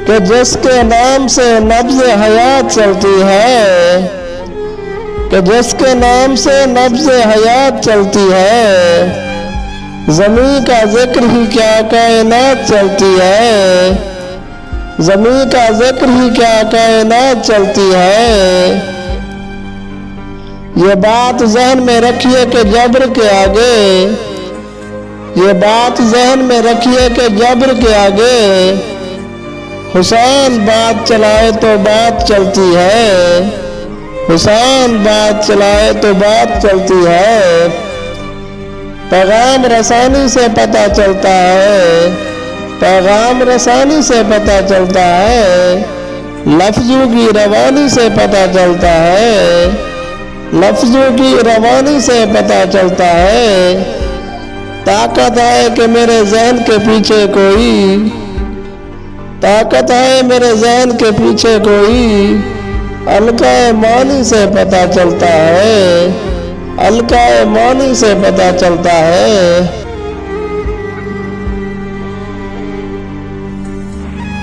कि जिसके नाम से नब्ज़ हयात चलती है, कि जिसके नाम से नब्ज़ हयात चलती है। ज़मीं का जिक्र ही क्या कायनात चलती है, ज़मीं का जिक्र ही क्या कायनात चलती है। ये बात ज़हन में रखिए कि जब्र के आगे, ये बात ज़हन में रखिए कि जब्र के आगे हुसैन बात चलाए तो बात चलती है, हुसैन बात चलाए तो बात चलती है। पैगाम रसानी से पता चलता है, पैगाम रसानी से पता चलता है। लफ्ज़ों की रवानी से पता चलता है, लफ्ज़ों की रवानी से पता चलता है। ताकत है कि मेरे ज़हन के पीछे कोई, ताकत है मेरे ज़हन के पीछे कोई। अलकाए मानी से पता चलता है, अलकाए मानी से पता चलता है।